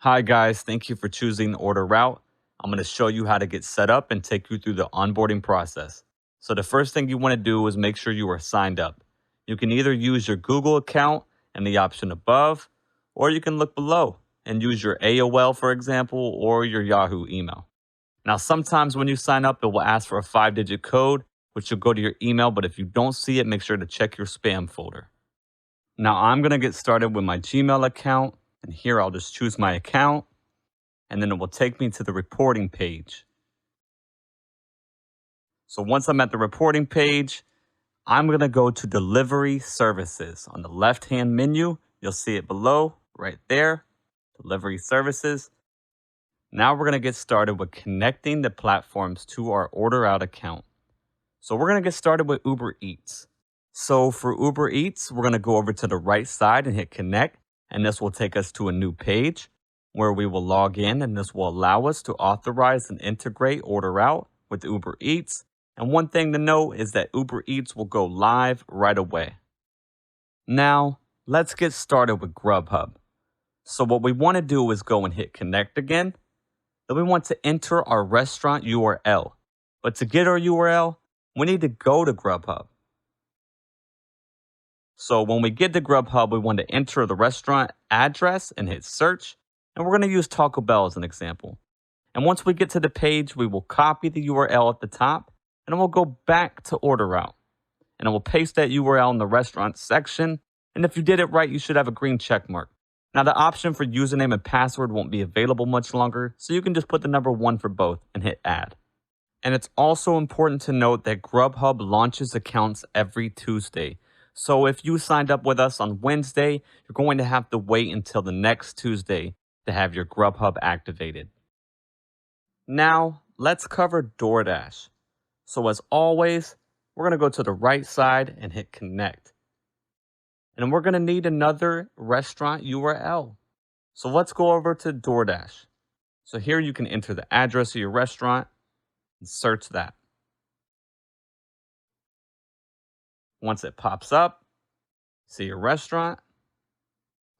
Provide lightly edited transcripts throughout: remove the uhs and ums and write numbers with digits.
Hi guys, thank you for choosing OrderOut. I'm going to show you how to get set up and take you through the onboarding process. So the first thing you want to do is make sure you are signed up. You can either use your Google account and the option above, or you can look below and use your AOL, for example, or your Yahoo email. Now, sometimes when you sign up, it will ask for a 5-digit code, which will go to your email, but if you don't see it, make sure to check your spam folder. Now, I'm going to get started with my Gmail account, and here I'll just choose my account, and then it will take me to the reporting page. So once I'm at the reporting page, I'm going to go to Delivery Services. On the left-hand menu, you'll see it below, right there, Delivery Services. Now we're going to get started with connecting the platforms to our OrderOut account. So we're going to get started with UberEATS. So for UberEATS, we're going to go over to the right side and hit connect, and this will take us to a new page where we will log in, and this will allow us to authorize and integrate OrderOut with UberEATS. And one thing to note is that UberEATS will go live right away. Now, let's get started with GrubHub. So what we want to do is go and hit connect again. Then we want to enter our restaurant URL. But to get our URL, we need to go to GrubHub. So when we get to GrubHub, we want to enter the restaurant address and hit search. And we're going to use Taco Bell as an example. And once we get to the page, we will copy the URL at the top, and we'll go back to OrderOut. And I will paste that URL in the restaurant section. And if you did it right, you should have a green check mark. Now, the option for username and password won't be available much longer, so you can just put the number 1 for both and hit add. And it's also important to note that GrubHub launches accounts every Tuesday. So if you signed up with us on Wednesday, you're going to have to wait until the next Tuesday to have your GrubHub activated. Now, let's cover DoorDash. So as always, we're going to go to the right side and hit connect. And we're going to need another restaurant URL. So let's go over to DoorDash. So here you can enter the address of your restaurant and search that. Once it pops up, see your restaurant,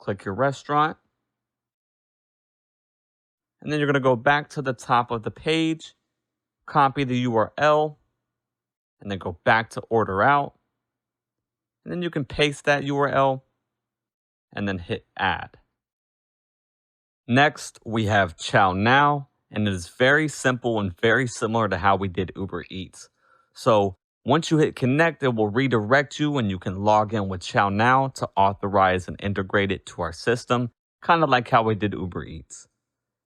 click your restaurant. And then you're going to go back to the top of the page, copy the URL, and then go back to OrderOut. And then you can paste that URL and then hit add. Next, we have ChowNow, and it is very simple and very similar to how we did UberEATS. So once you hit connect, it will redirect you and you can log in with ChowNow to authorize and integrate it to our system, kind of like how we did UberEATS.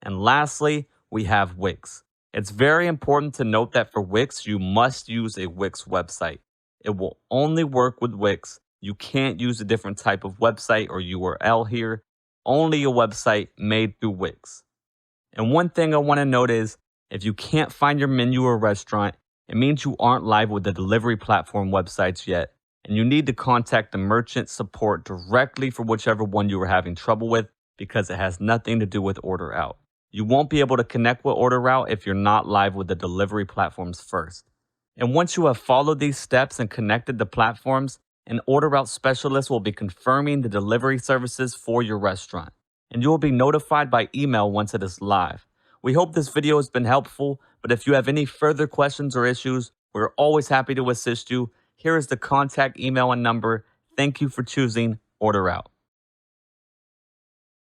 And lastly, we have Wix. It's very important to note that for Wix, you must use a Wix website. It will only work with Wix. You can't use a different type of website or URL here. Only a website made through Wix. And one thing I want to note is, if you can't find your menu or restaurant, it means you aren't live with the delivery platform websites yet, and you need to contact the merchant support directly for whichever one you are having trouble with, because it has nothing to do with OrderOut. You won't be able to connect with OrderOut if you're not live with the delivery platforms first. And once you have followed these steps and connected the platforms, an OrderOut specialist will be confirming the delivery services for your restaurant, and you will be notified by email once it is live. We hope this video has been helpful, but if you have any further questions or issues, we're always happy to assist you. Here is the contact email and number. Thank you for choosing OrderOut.